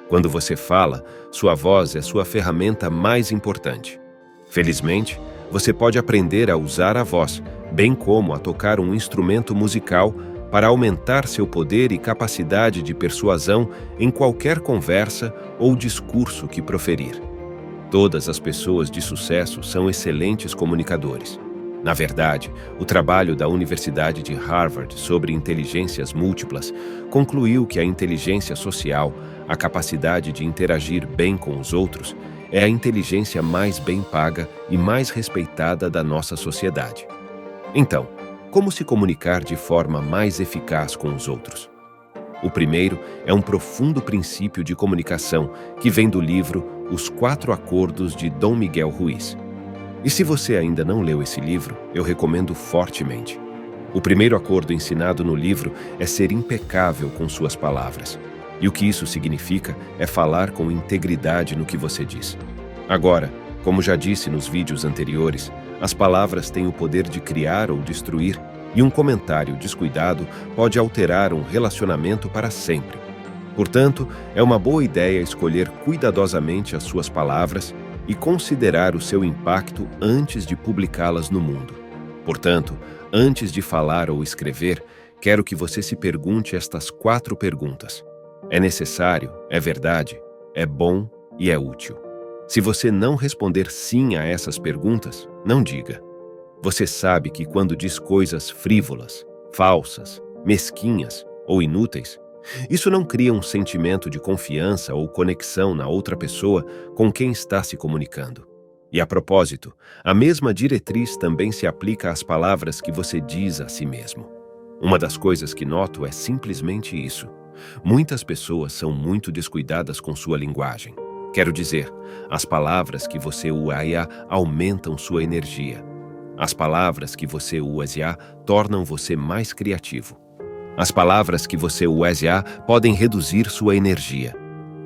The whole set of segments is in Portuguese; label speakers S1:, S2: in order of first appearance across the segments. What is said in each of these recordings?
S1: Quando você fala, sua voz é sua ferramenta mais importante. Felizmente, você pode aprender a usar a voz, bem como a tocar um instrumento musical para aumentar seu poder e capacidade de persuasão em qualquer conversa ou discurso que proferir. Todas as pessoas de sucesso são excelentes comunicadores. Na verdade, o trabalho da Universidade de Harvard sobre inteligências múltiplas concluiu que a inteligência social, a capacidade de interagir bem com os outros, é a inteligência mais bem paga e mais respeitada da nossa sociedade. Então, como se comunicar de forma mais eficaz com os outros? O primeiro é um profundo princípio de comunicação que vem do livro Os 4 Acordos de Dom Miguel Ruiz. E se você ainda não leu esse livro, eu recomendo fortemente. O primeiro acordo ensinado no livro é ser impecável com suas palavras. E o que isso significa é falar com integridade no que você diz. Agora, como já disse nos vídeos anteriores, as palavras têm o poder de criar ou destruir, e um comentário descuidado pode alterar um relacionamento para sempre. Portanto, é uma boa ideia escolher cuidadosamente as suas palavras e considerar o seu impacto antes de publicá-las no mundo. Portanto, antes de falar ou escrever, quero que você se pergunte estas 4 perguntas. É necessário, é verdade, é bom e é útil. Se você não responder sim a essas perguntas, não diga. Você sabe que quando diz coisas frívolas, falsas, mesquinhas ou inúteis, isso não cria um sentimento de confiança ou conexão na outra pessoa com quem está se comunicando. E a propósito, a mesma diretriz também se aplica às palavras que você diz a si mesmo. Uma das coisas que noto é simplesmente isso. Muitas pessoas são muito descuidadas com sua linguagem. Quero dizer, as palavras que você usa aumentam sua energia. As palavras que você usa tornam você mais criativo. As palavras que você usa podem reduzir sua energia.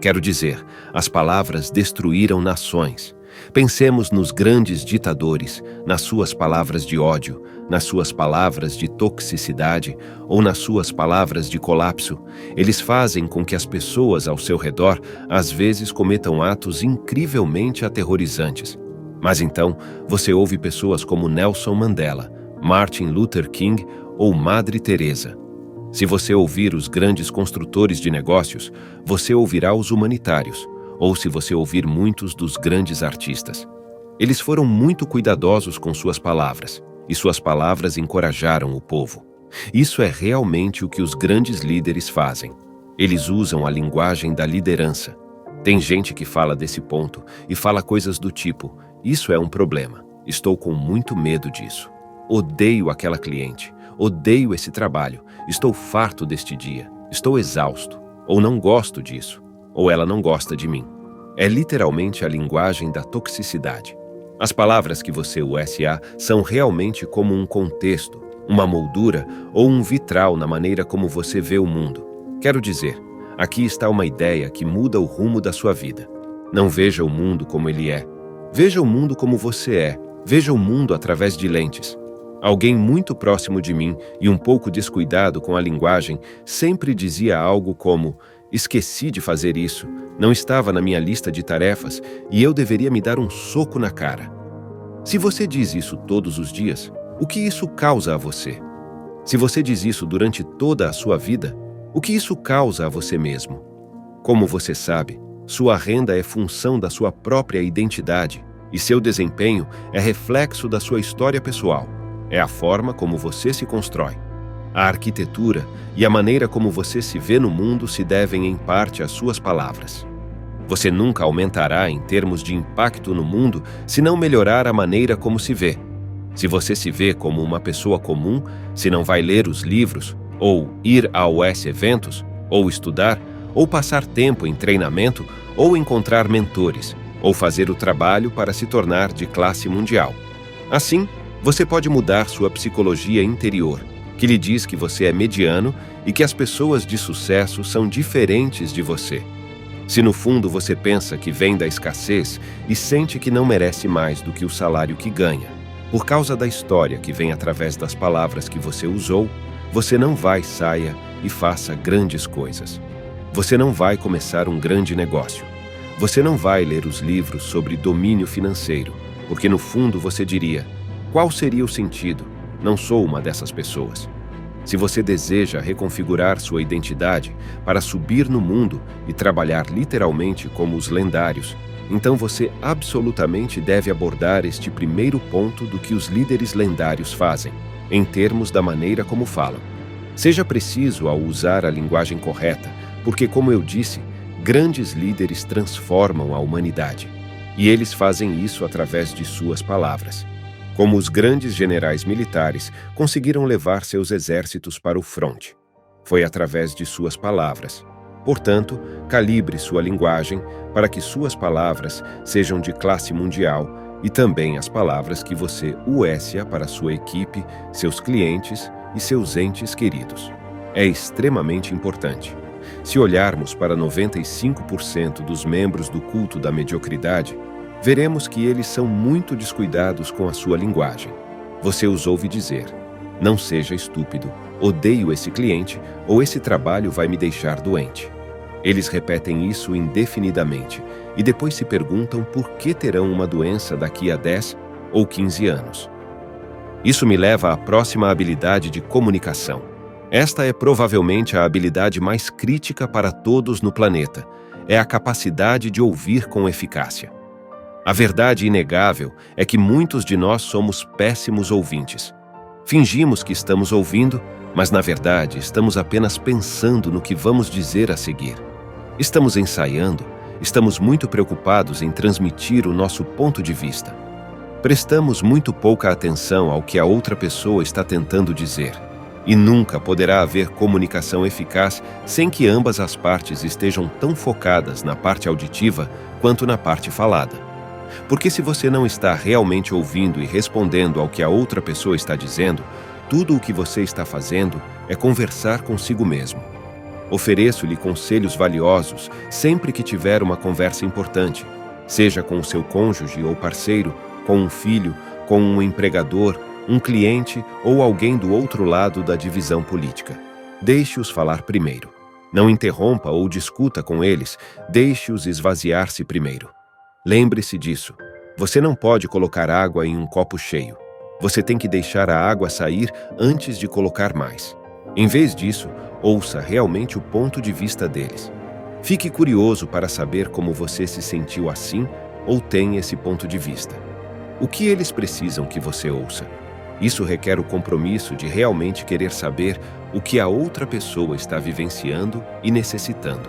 S1: Quero dizer, as palavras destruíram nações. Pensemos nos grandes ditadores, nas suas palavras de ódio, nas suas palavras de toxicidade ou nas suas palavras de colapso. Eles fazem com que as pessoas ao seu redor às vezes cometam atos incrivelmente aterrorizantes. Mas então, você ouve pessoas como Nelson Mandela, Martin Luther King ou Madre Teresa. Se você ouvir os grandes construtores de negócios, você ouvirá os humanitários, ou se você ouvir muitos dos grandes artistas. Eles foram muito cuidadosos com suas palavras, e suas palavras encorajaram o povo. Isso é realmente o que os grandes líderes fazem. Eles usam a linguagem da liderança. Tem gente que fala desse ponto e fala coisas do tipo: isso é um problema, estou com muito medo disso. Odeio aquela cliente, odeio esse trabalho, estou farto deste dia, estou exausto, ou não gosto disso, ou ela não gosta de mim. É literalmente a linguagem da toxicidade. As palavras que você usa são realmente como um contexto, uma moldura ou um vitral na maneira como você vê o mundo. Quero dizer, aqui está uma ideia que muda o rumo da sua vida. Não veja o mundo como ele é. Veja o mundo como você é. Veja o mundo através de lentes. Alguém muito próximo de mim e um pouco descuidado com a linguagem sempre dizia algo como: esqueci de fazer isso, não estava na minha lista de tarefas e eu deveria me dar um soco na cara. Se você diz isso todos os dias, o que isso causa a você? Se você diz isso durante toda a sua vida, o que isso causa a você mesmo? Como você sabe, sua renda é função da sua própria identidade e seu desempenho é reflexo da sua história pessoal. É a forma como você se constrói. A arquitetura e a maneira como você se vê no mundo se devem em parte às suas palavras. Você nunca aumentará em termos de impacto no mundo se não melhorar a maneira como se vê. Se você se vê como uma pessoa comum, se não vai ler os livros, ou ir a eventos, ou estudar, ou passar tempo em treinamento, ou encontrar mentores, ou fazer o trabalho para se tornar de classe mundial. Assim, você pode mudar sua psicologia interior, que lhe diz que você é mediano e que as pessoas de sucesso são diferentes de você. Se no fundo você pensa que vem da escassez e sente que não merece mais do que o salário que ganha, por causa da história que vem através das palavras que você usou, você não vai, saia e faça grandes coisas. Você não vai começar um grande negócio. Você não vai ler os livros sobre domínio financeiro, porque no fundo você diria: qual seria o sentido? Não sou uma dessas pessoas. Se você deseja reconfigurar sua identidade para subir no mundo e trabalhar literalmente como os lendários, então você absolutamente deve abordar este primeiro ponto do que os líderes lendários fazem, em termos da maneira como falam. Seja preciso ao usar a linguagem correta, porque, como eu disse, grandes líderes transformam a humanidade. E eles fazem isso através de suas palavras. Como os grandes generais militares conseguiram levar seus exércitos para o fronte. Foi através de suas palavras. Portanto, calibre sua linguagem para que suas palavras sejam de classe mundial e também as palavras que você usa para sua equipe, seus clientes e seus entes queridos. É extremamente importante. Se olharmos para 95% dos membros do culto da mediocridade, veremos que eles são muito descuidados com a sua linguagem. Você os ouve dizer: não seja estúpido, odeio esse cliente ou esse trabalho vai me deixar doente. Eles repetem isso indefinidamente e depois se perguntam por que terão uma doença daqui a 10 ou 15 anos. Isso me leva à próxima habilidade de comunicação. Esta é provavelmente a habilidade mais crítica para todos no planeta. É a capacidade de ouvir com eficácia. A verdade inegável é que muitos de nós somos péssimos ouvintes. Fingimos que estamos ouvindo, mas na verdade estamos apenas pensando no que vamos dizer a seguir. Estamos ensaiando, estamos muito preocupados em transmitir o nosso ponto de vista. Prestamos muito pouca atenção ao que a outra pessoa está tentando dizer. E nunca poderá haver comunicação eficaz sem que ambas as partes estejam tão focadas na parte auditiva quanto na parte falada. Porque se você não está realmente ouvindo e respondendo ao que a outra pessoa está dizendo, tudo o que você está fazendo é conversar consigo mesmo. Ofereço-lhe conselhos valiosos sempre que tiver uma conversa importante, seja com o seu cônjuge ou parceiro, com um filho, com um empregador, um cliente ou alguém do outro lado da divisão política. Deixe-os falar primeiro. Não interrompa ou discuta com eles, deixe-os esvaziar-se primeiro. Lembre-se disso. Você não pode colocar água em um copo cheio. Você tem que deixar a água sair antes de colocar mais. Em vez disso, ouça realmente o ponto de vista deles. Fique curioso para saber como você se sentiu assim ou tem esse ponto de vista. O que eles precisam que você ouça? Isso requer o compromisso de realmente querer saber o que a outra pessoa está vivenciando e necessitando.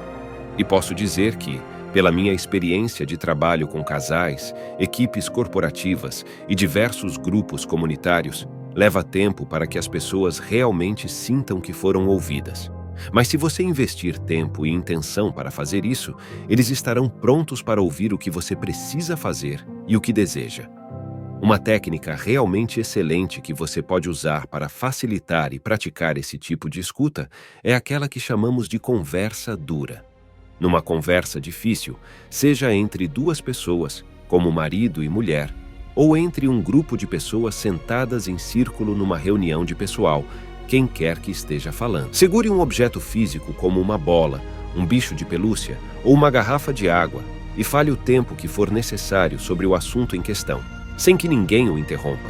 S1: E posso dizer que, pela minha experiência de trabalho com casais, equipes corporativas e diversos grupos comunitários, leva tempo para que as pessoas realmente sintam que foram ouvidas. Mas se você investir tempo e intenção para fazer isso, eles estarão prontos para ouvir o que você precisa fazer e o que deseja. Uma técnica realmente excelente que você pode usar para facilitar e praticar esse tipo de escuta é aquela que chamamos de conversa dura. Numa conversa difícil, seja entre duas pessoas, como marido e mulher, ou entre um grupo de pessoas sentadas em círculo numa reunião de pessoal, quem quer que esteja falando. Segure um objeto físico como uma bola, um bicho de pelúcia ou uma garrafa de água e fale o tempo que for necessário sobre o assunto em questão, sem que ninguém o interrompa.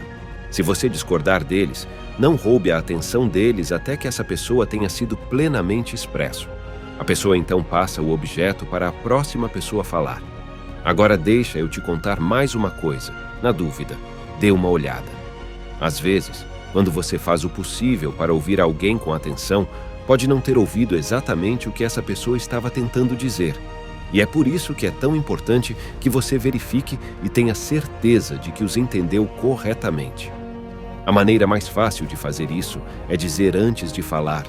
S1: Se você discordar deles, não roube a atenção deles até que essa pessoa tenha sido plenamente expresso. A pessoa então passa o objeto para a próxima pessoa falar. Agora deixa eu te contar mais uma coisa. Na dúvida, dê uma olhada. Às vezes, quando você faz o possível para ouvir alguém com atenção, pode não ter ouvido exatamente o que essa pessoa estava tentando dizer. E é por isso que é tão importante que você verifique e tenha certeza de que os entendeu corretamente. A maneira mais fácil de fazer isso é dizer antes de falar,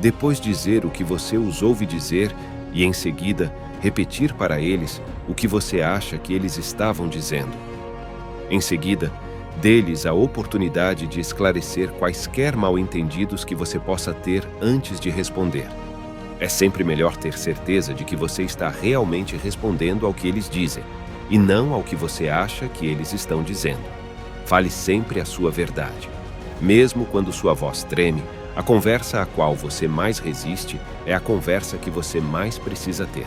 S1: depois dizer o que você os ouve dizer e, em seguida, repetir para eles o que você acha que eles estavam dizendo. Em seguida, dê-lhes a oportunidade de esclarecer quaisquer mal-entendidos que você possa ter antes de responder. É sempre melhor ter certeza de que você está realmente respondendo ao que eles dizem, e não ao que você acha que eles estão dizendo. Fale sempre a sua verdade. Mesmo quando sua voz treme, A conversa a qual você mais resiste é a conversa que você mais precisa ter.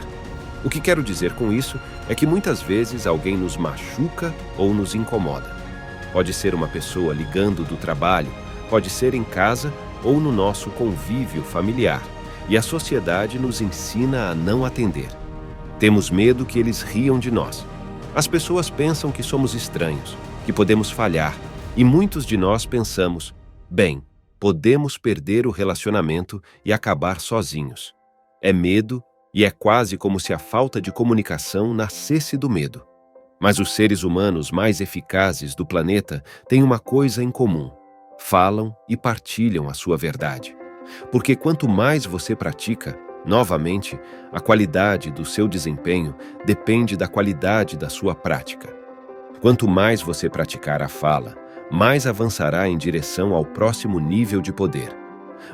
S1: O que quero dizer com isso é que muitas vezes alguém nos machuca ou nos incomoda. Pode ser uma pessoa ligando do trabalho, pode ser em casa ou no nosso convívio familiar, e a sociedade nos ensina a não atender. Temos medo que eles riam de nós. As pessoas pensam que somos estranhos, que podemos falhar, e muitos de nós pensamos, bem, podemos perder o relacionamento e acabar sozinhos. É medo e é quase como se a falta de comunicação nascesse do medo. Mas os seres humanos mais eficazes do planeta têm uma coisa em comum: falam e partilham a sua verdade. Porque quanto mais você pratica, novamente, a qualidade do seu desempenho depende da qualidade da sua prática. Quanto mais você praticar a fala, mais avançará em direção ao próximo nível de poder.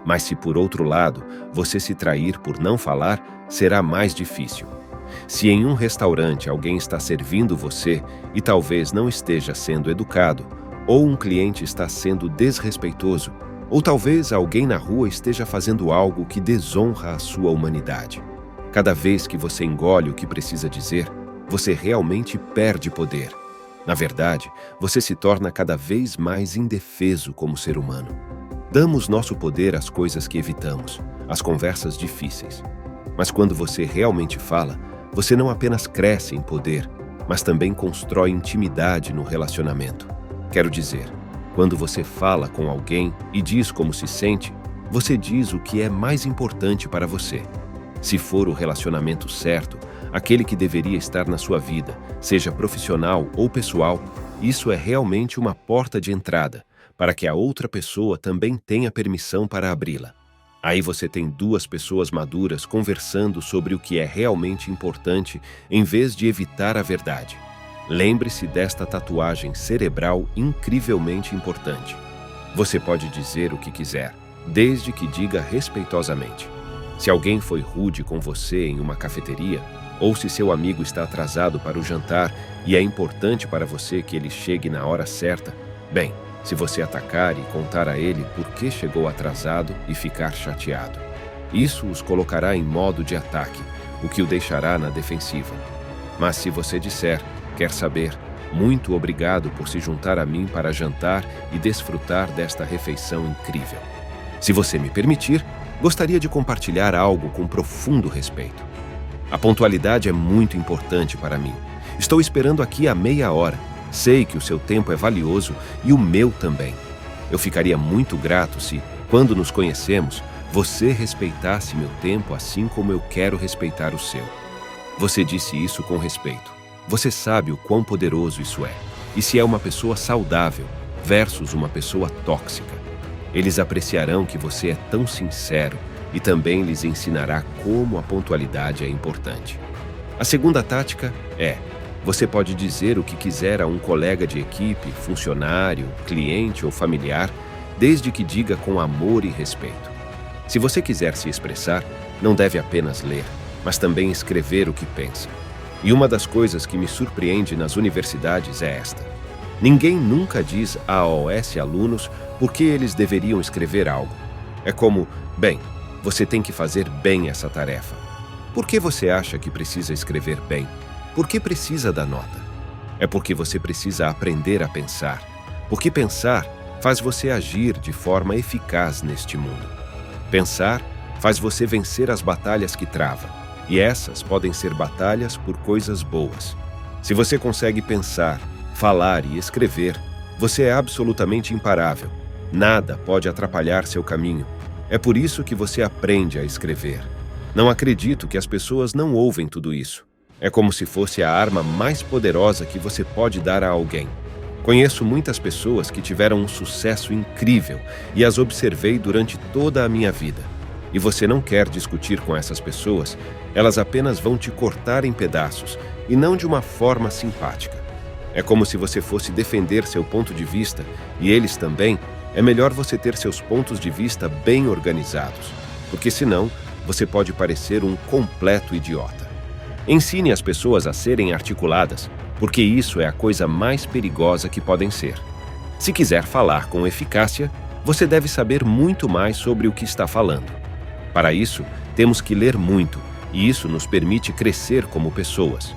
S1: Mas se por outro lado você se trair por não falar, será mais difícil. Se em um restaurante alguém está servindo você e talvez não esteja sendo educado, ou um cliente está sendo desrespeitoso, ou talvez alguém na rua esteja fazendo algo que desonra a sua humanidade. Cada vez que você engole o que precisa dizer, você realmente perde poder. Na verdade, você se torna cada vez mais indefeso como ser humano. Damos nosso poder às coisas que evitamos, às conversas difíceis. Mas quando você realmente fala, você não apenas cresce em poder, mas também constrói intimidade no relacionamento. Quero dizer, quando você fala com alguém e diz como se sente, você diz o que é mais importante para você. Se for o relacionamento certo, aquele que deveria estar na sua vida, seja profissional ou pessoal, isso é realmente uma porta de entrada, para que a outra pessoa também tenha permissão para abri-la. Aí você tem duas pessoas maduras conversando sobre o que é realmente importante, em vez de evitar a verdade. Lembre-se desta tatuagem cerebral incrivelmente importante. Você pode dizer o que quiser, desde que diga respeitosamente. Se alguém foi rude com você em uma cafeteria, ou se seu amigo está atrasado para o jantar e é importante para você que ele chegue na hora certa, bem, se você atacar e contar a ele por que chegou atrasado e ficar chateado, isso os colocará em modo de ataque, o que o deixará na defensiva. Mas se você disser, quer saber, muito obrigado por se juntar a mim para jantar e desfrutar desta refeição incrível. Se você me permitir, gostaria de compartilhar algo com profundo respeito. A pontualidade é muito importante para mim. Estou esperando aqui há meia hora. Sei que o seu tempo é valioso e o meu também. Eu ficaria muito grato se, quando nos conhecemos, você respeitasse meu tempo assim como eu quero respeitar o seu. Você disse isso com respeito. Você sabe o quão poderoso isso é. E se é uma pessoa saudável versus uma pessoa tóxica. Eles apreciarão que você é tão sincero e também lhes ensinará como a pontualidade é importante. A segunda tática é: você pode dizer o que quiser a um colega de equipe, funcionário, cliente ou familiar, desde que diga com amor e respeito. Se você quiser se expressar, não deve apenas ler, mas também escrever o que pensa. E uma das coisas que me surpreende nas universidades é esta: ninguém nunca diz aos alunos por que eles deveriam escrever algo. É como, bem, você tem que fazer bem essa tarefa. Por que você acha que precisa escrever bem? Por que precisa da nota? É porque você precisa aprender a pensar. Porque pensar faz você agir de forma eficaz neste mundo. Pensar faz você vencer as batalhas que trava. E essas podem ser batalhas por coisas boas. Se você consegue pensar, falar e escrever, você é absolutamente imparável. Nada pode atrapalhar seu caminho. É por isso que você aprende a escrever. Não acredito que as pessoas não ouvem tudo isso. É como se fosse a arma mais poderosa que você pode dar a alguém. Conheço muitas pessoas que tiveram um sucesso incrível e as observei durante toda a minha vida. E você não quer discutir com essas pessoas, elas apenas vão te cortar em pedaços e não de uma forma simpática. É como se você fosse defender seu ponto de vista e eles também. É melhor você ter seus pontos de vista bem organizados, porque senão você pode parecer um completo idiota. Ensine as pessoas a serem articuladas, porque isso é a coisa mais perigosa que podem ser. Se quiser falar com eficácia, você deve saber muito mais sobre o que está falando. Para isso, temos que ler muito, e isso nos permite crescer como pessoas.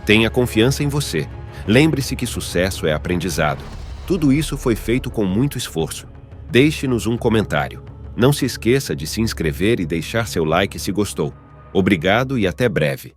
S1: Tenha confiança em você. Lembre-se que sucesso é aprendizado. Tudo isso foi feito com muito esforço. Deixe-nos um comentário. Não se esqueça de se inscrever e deixar seu like se gostou. Obrigado e até breve.